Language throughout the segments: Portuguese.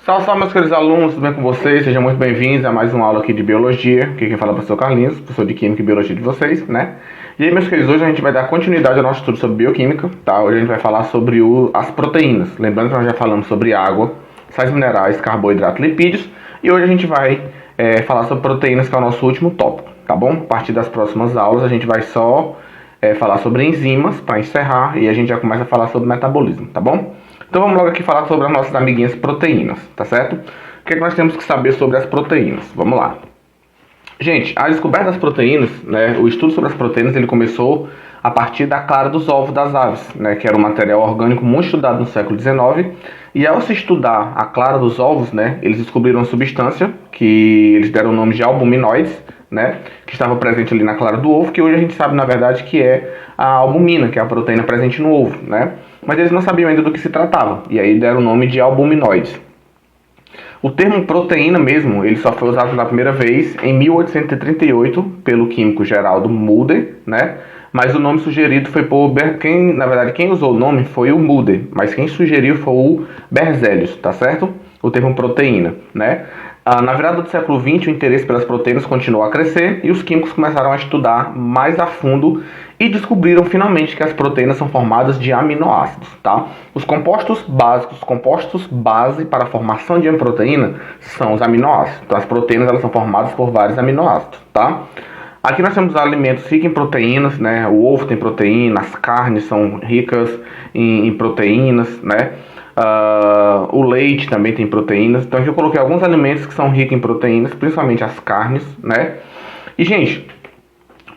Salve, salve, meus queridos alunos, tudo bem com vocês? Sejam muito bem-vindos a mais uma aula aqui de Biologia. Aqui quem fala é o professor Carlinhos, professor de Química e Biologia de vocês, né? E aí, meus queridos, hoje a gente vai dar continuidade ao nosso estudo sobre Bioquímica, tá? Hoje a gente vai falar sobre as proteínas. Lembrando que nós já falamos sobre água, sais minerais, carboidrato, lipídios. E hoje a gente vai falar sobre proteínas, que é o nosso último tópico, tá bom? A partir das próximas aulas a gente vai só falar sobre enzimas para encerrar e a gente já começa a falar sobre metabolismo, tá bom? Então vamos logo aqui falar sobre as nossas amiguinhas proteínas, tá certo? O que é que nós temos que saber sobre as proteínas? Vamos lá. Gente, a descoberta das proteínas, né, o estudo sobre as proteínas, ele começou a partir da clara dos ovos das aves, né, que era um material orgânico muito estudado no século XIX. E ao se estudar a clara dos ovos, né, eles descobriram uma substância que eles deram o nome de albuminoides, né, que estava presente ali na clara do ovo, que hoje a gente sabe, na verdade, que é a albumina, que é a proteína presente no ovo, né? Mas eles não sabiam ainda do que se tratava, e aí deram o nome de albuminoides. O termo proteína mesmo, ele só foi usado pela primeira vez em 1838 pelo químico Geraldo Mulder, né? Mas o nome sugerido foi por quem usou o nome foi o Mulder, mas quem sugeriu foi o Berzelius, tá certo? O termo proteína, né? Na virada do século XX, o interesse pelas proteínas continuou a crescer e os químicos começaram a estudar mais a fundo e descobriram finalmente que as proteínas são formadas de aminoácidos, tá? Os compostos básicos, compostos base para a formação de uma proteína são os aminoácidos. Então as proteínas elas são formadas por vários aminoácidos, tá? Aqui nós temos alimentos ricos em proteínas, né? O ovo tem proteína, as carnes são ricas em proteínas, né? O leite também tem proteínas. Então aqui eu coloquei alguns alimentos que são ricos em proteínas, principalmente as carnes, né? E, gente,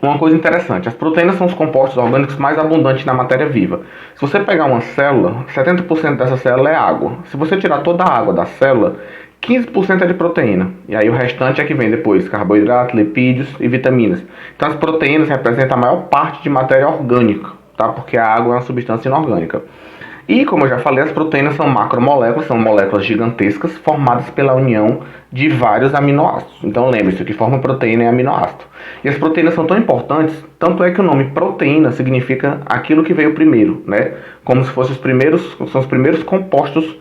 uma coisa interessante, as proteínas são os compostos orgânicos mais abundantes na matéria viva. Se você pegar uma célula, 70% dessa célula é água. Se você tirar toda a água da célula, 15% é de proteína. E aí o restante é que vem depois, carboidrato, lipídios e vitaminas. Então as proteínas representam a maior parte de matéria orgânica, tá? Porque a água é uma substância inorgânica. E, como eu já falei, as proteínas são macromoléculas, são moléculas gigantescas formadas pela união de vários aminoácidos. Então lembre-se, o que forma proteína é aminoácido. E as proteínas são tão importantes, tanto é que o nome proteína significa aquilo que veio primeiro, né? Como se fossem os primeiros compostos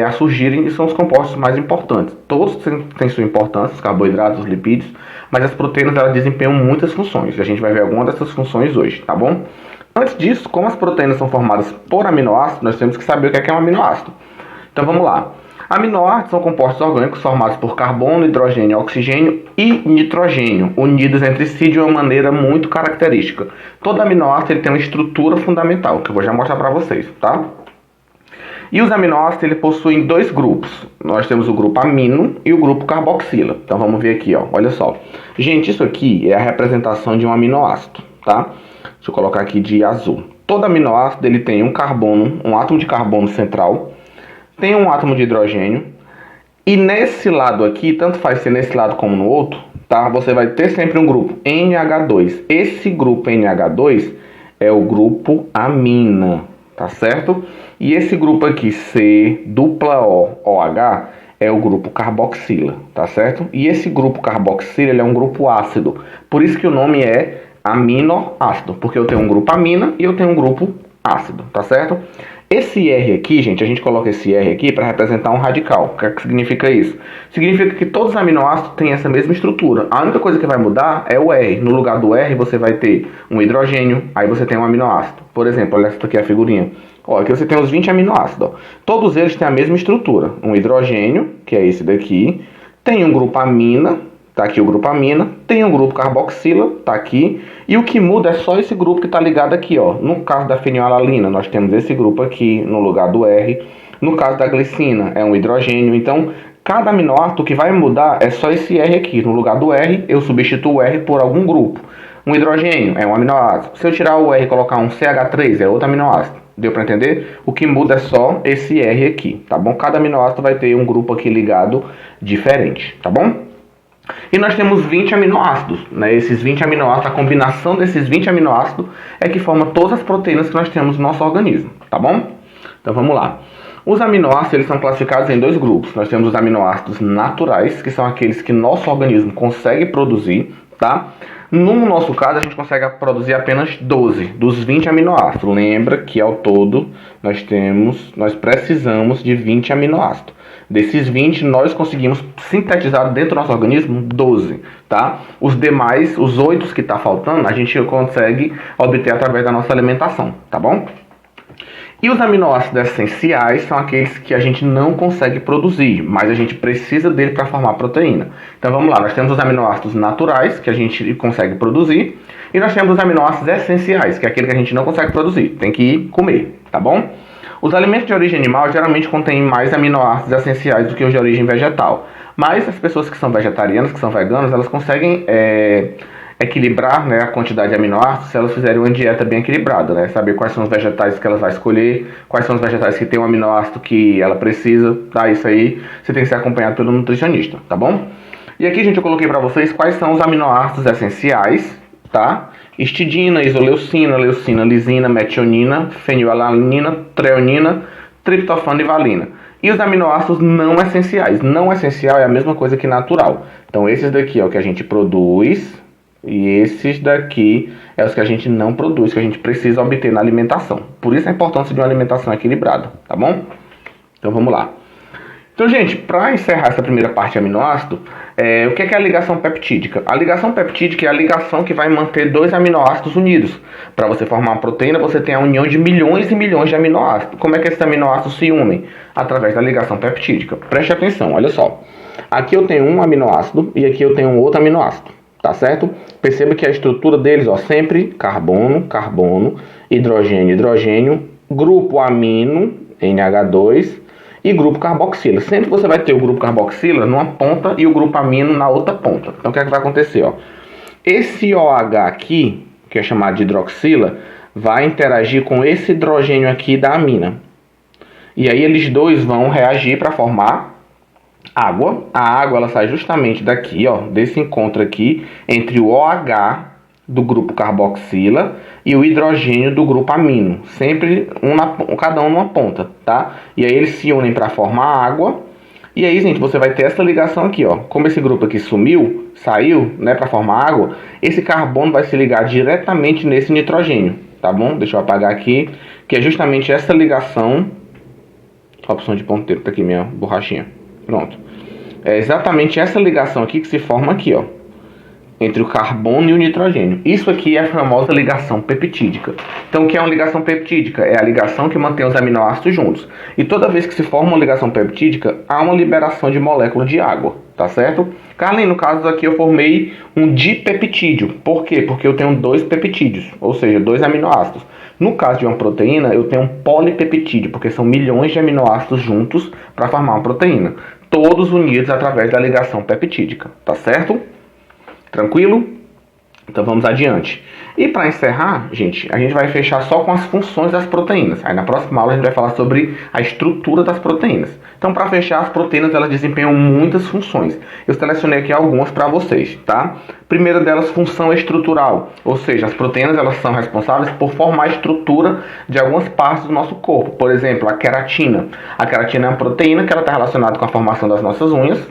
a surgirem e são os compostos mais importantes. Todos têm sua importância, os carboidratos, os lipídios, mas as proteínas elas desempenham muitas funções. E a gente vai ver algumas dessas funções hoje, tá bom? Antes disso, como as proteínas são formadas por aminoácidos, nós temos que saber o que é um aminoácido. Então vamos lá. Aminoácidos são compostos orgânicos formados por carbono, hidrogênio, oxigênio e nitrogênio, unidos entre si de uma maneira muito característica. Todo aminoácido ele tem uma estrutura fundamental, que eu vou já mostrar para vocês, tá? E os aminoácidos ele possuem dois grupos. Nós temos o grupo amino e o grupo carboxila. Então vamos ver aqui, ó. Olha só. Gente, isso aqui é a representação de um aminoácido, tá? Deixa eu colocar aqui de azul. Todo aminoácido ele tem um carbono, um átomo de carbono central, tem um átomo de hidrogênio, e nesse lado aqui, tanto faz ser nesse lado como no outro, tá? Você vai ter sempre um grupo NH2. Esse grupo NH2 é o grupo amina, tá certo? E esse grupo aqui, C, dupla O, OH, é o grupo carboxila, tá certo? E esse grupo carboxila ele é um grupo ácido, por isso que o nome é aminoácido, porque eu tenho um grupo amina e eu tenho um grupo ácido, tá certo? Esse R aqui, gente, a gente coloca esse R aqui para representar um radical. O que é que significa isso? Significa que todos os aminoácidos têm essa mesma estrutura. A única coisa que vai mudar é o R. No lugar do R, você vai ter um hidrogênio, aí você tem um aminoácido. Por exemplo, olha essa aqui é a figurinha. Ó, aqui você tem os 20 aminoácidos. Ó. Todos eles têm a mesma estrutura. Um hidrogênio, que é esse daqui, tem um grupo amina, tá aqui o grupo amina, tem um grupo carboxila, tá aqui, e o que muda é só esse grupo que tá ligado aqui, ó. No caso da fenilalanina, nós temos esse grupo aqui no lugar do R. No caso da glicina, é um hidrogênio. Então, cada aminoácido que vai mudar é só esse R aqui. No lugar do R, eu substituo o R por algum grupo. Um hidrogênio é um aminoácido. Se eu tirar o R e colocar um CH3, é outro aminoácido. Deu para entender? O que muda é só esse R aqui, tá bom? Cada aminoácido vai ter um grupo aqui ligado diferente, tá bom? E nós temos 20 aminoácidos, né? Esses 20 aminoácidos, a combinação desses 20 aminoácidos é que forma todas as proteínas que nós temos no nosso organismo, tá bom? Então vamos lá. Os aminoácidos eles são classificados em dois grupos. Nós temos os aminoácidos naturais, que são aqueles que nosso organismo consegue produzir, tá? No nosso caso, a gente consegue produzir apenas 12 dos 20 aminoácidos. Lembra que ao todo nós precisamos de 20 aminoácidos. Desses 20, nós conseguimos sintetizar dentro do nosso organismo 12, tá? Os demais, os 8 que tá faltando, a gente consegue obter através da nossa alimentação, tá bom? E os aminoácidos essenciais são aqueles que a gente não consegue produzir, mas a gente precisa dele para formar proteína. Então vamos lá, nós temos os aminoácidos naturais, que a gente consegue produzir, e nós temos os aminoácidos essenciais, que é aquele que a gente não consegue produzir, tem que comer, tá bom? Os alimentos de origem animal geralmente contêm mais aminoácidos essenciais do que os de origem vegetal, mas as pessoas que são vegetarianas, que são veganas, elas conseguem equilibrar, né, a quantidade de aminoácidos se elas fizerem uma dieta bem equilibrada, né? Saber quais são os vegetais que elas vão escolher, quais são os vegetais que tem um aminoácido que ela precisa, tá? Isso aí você tem que ser acompanhado pelo nutricionista, tá bom? E aqui, gente, eu coloquei para vocês quais são os aminoácidos essenciais, tá? Histidina, isoleucina, leucina, lisina, metionina, fenilalanina, treonina, triptofano e valina. E os aminoácidos não essenciais. Não essencial é a mesma coisa que natural. Então esses daqui é o que a gente produz, e esses daqui é os que a gente não produz, que a gente precisa obter na alimentação. Por isso a importância de uma alimentação equilibrada, tá bom? Então vamos lá. Então, gente, para encerrar essa primeira parte de aminoácido, o que é a ligação peptídica? A ligação peptídica é a ligação que vai manter dois aminoácidos unidos. Para você formar uma proteína, você tem a união de milhões e milhões de aminoácidos. Como é que esses aminoácidos se unem? Através da ligação peptídica. Preste atenção, olha só. Aqui eu tenho um aminoácido e aqui eu tenho um outro aminoácido, tá certo? Perceba que a estrutura deles, ó, sempre carbono, carbono, hidrogênio, hidrogênio, grupo amino, NH2, e grupo carboxila. Sempre você vai ter o grupo carboxila numa ponta e o grupo amino na outra ponta. Então o que é que vai acontecer? Ó? Esse OH aqui, que é chamado de hidroxila, vai interagir com esse hidrogênio aqui da amina. E aí eles dois vão reagir para formar água. A água ela sai justamente daqui, ó, desse encontro aqui entre o OH do grupo carboxila e o hidrogênio do grupo amino, sempre cada um numa ponta, tá? E aí eles se unem para formar água. E aí, gente, você vai ter essa ligação aqui, ó. Como esse grupo aqui saiu, né, para formar água, esse carbono vai se ligar diretamente nesse nitrogênio, tá bom? Deixa eu apagar aqui, que é justamente essa ligação. Opção de ponteiro, tá aqui minha borrachinha. Pronto. É exatamente essa ligação aqui que se forma aqui, ó, entre o carbono e o nitrogênio. Isso aqui é a famosa ligação peptídica. Então, o que é uma ligação peptídica? É a ligação que mantém os aminoácidos juntos. E toda vez que se forma uma ligação peptídica, há uma liberação de molécula de água, tá certo? Carlinhos, no caso aqui eu formei um dipeptídeo. Por quê? Porque eu tenho dois peptídeos, ou seja, dois aminoácidos. No caso de uma proteína, eu tenho um polipeptídeo, porque são milhões de aminoácidos juntos para formar uma proteína. Todos unidos através da ligação peptídica, tá certo? Tranquilo? Então vamos adiante. E para encerrar, gente, a gente vai fechar só com as funções das proteínas. Aí na próxima aula a gente vai falar sobre a estrutura das proteínas. Então, para fechar, as proteínas elas desempenham muitas funções. Eu selecionei aqui algumas para vocês, tá? Primeira delas, função estrutural, ou seja, as proteínas elas são responsáveis por formar a estrutura de algumas partes do nosso corpo. Por exemplo, a queratina. A queratina é uma proteína que ela está relacionada com a formação das nossas unhas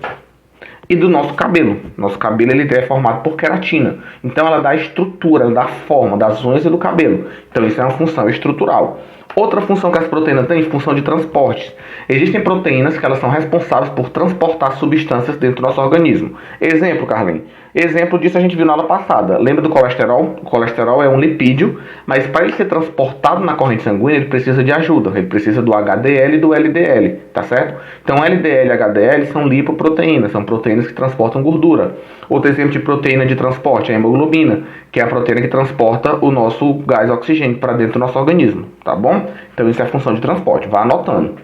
e do nosso cabelo. Nosso cabelo ele é formado por queratina. Então ela dá a estrutura, ela dá a forma das unhas e do cabelo. Então isso é uma função estrutural. Outra função que as proteínas têm é função de transporte. Existem proteínas que elas são responsáveis por transportar substâncias dentro do nosso organismo. Exemplo, Carlinhos. Exemplo disso a gente viu na aula passada. Lembra do colesterol? O colesterol é um lipídio, mas para ele ser transportado na corrente sanguínea, ele precisa de ajuda. Ele precisa do HDL e do LDL, tá certo? Então LDL e HDL são lipoproteínas, são proteínas que transportam gordura. Outro exemplo de proteína de transporte é a hemoglobina, que é a proteína que transporta o nosso gás oxigênio para dentro do nosso organismo, tá bom? Então isso é a função de transporte, vá anotando.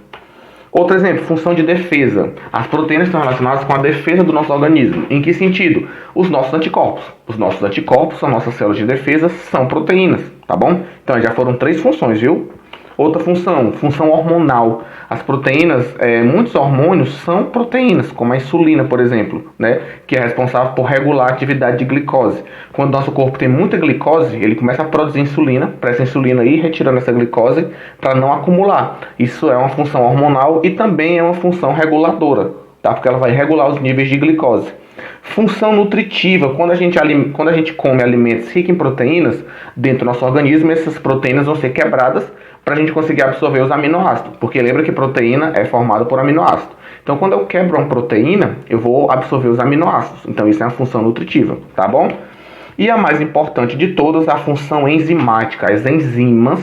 Outro exemplo, função de defesa. As proteínas estão relacionadas com a defesa do nosso organismo. Em que sentido? Os nossos anticorpos. Os nossos anticorpos, as nossas células de defesa, são proteínas, tá bom? Então já foram 3 funções, viu? Outra função, função hormonal. As proteínas, muitos hormônios são proteínas, como a insulina, por exemplo, né? Que é responsável por regular a atividade de glicose. Quando nosso corpo tem muita glicose, ele começa a produzir insulina, para essa insulina ir retirando essa glicose para não acumular. Isso é uma função hormonal e também é uma função reguladora, tá? Porque ela vai regular os níveis de glicose. Função nutritiva, quando a gente come alimentos ricos em proteínas dentro do nosso organismo, essas proteínas vão ser quebradas para a gente conseguir absorver os aminoácidos, porque lembra que proteína é formada por aminoácidos. Então Então, quando eu quebro uma proteína, eu vou absorver os aminoácidos. Então, isso é uma função nutritiva, tá bom? E a mais importante de todas, a função enzimática. As enzimas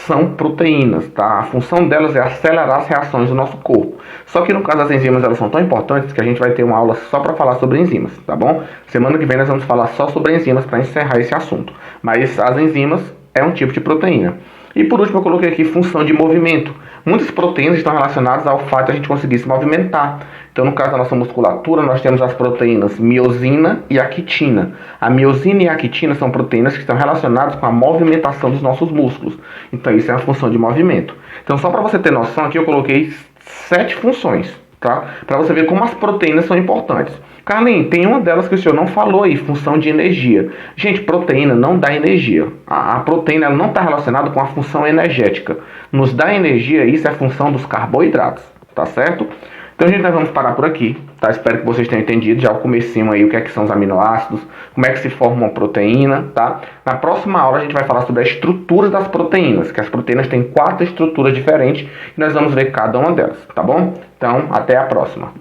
são proteínas, tá? A função delas é acelerar as reações do nosso corpo. Só que no caso das enzimas, elas são tão importantes que a gente vai ter uma aula só para falar sobre enzimas, tá bom? Semana que vem nós vamos falar só sobre enzimas para encerrar esse assunto. Mas as enzimas é um tipo de proteína. E por último eu coloquei aqui função de movimento. Muitas proteínas estão relacionadas ao fato de a gente conseguir se movimentar. Então, no caso da nossa musculatura, nós temos as proteínas miosina e actina. A miosina e a actina são proteínas que estão relacionadas com a movimentação dos nossos músculos. Então, isso é uma função de movimento. Então, só para você ter noção, aqui eu coloquei 7 funções, tá? Para você ver como as proteínas são importantes. Carlinhos, tem uma delas que o senhor não falou aí, função de energia. Gente, proteína não dá energia. A proteína não está relacionada com a função energética. Nos dá energia, isso é a função dos carboidratos, tá certo? Então, gente, nós vamos parar por aqui, tá? Espero que vocês tenham entendido já o comecinho aí, o que é que são os aminoácidos, como é que se forma uma proteína, tá? Na próxima aula a gente vai falar sobre a estrutura das proteínas, que as proteínas têm 4 estruturas diferentes e nós vamos ver cada uma delas, tá bom? Então, até a próxima.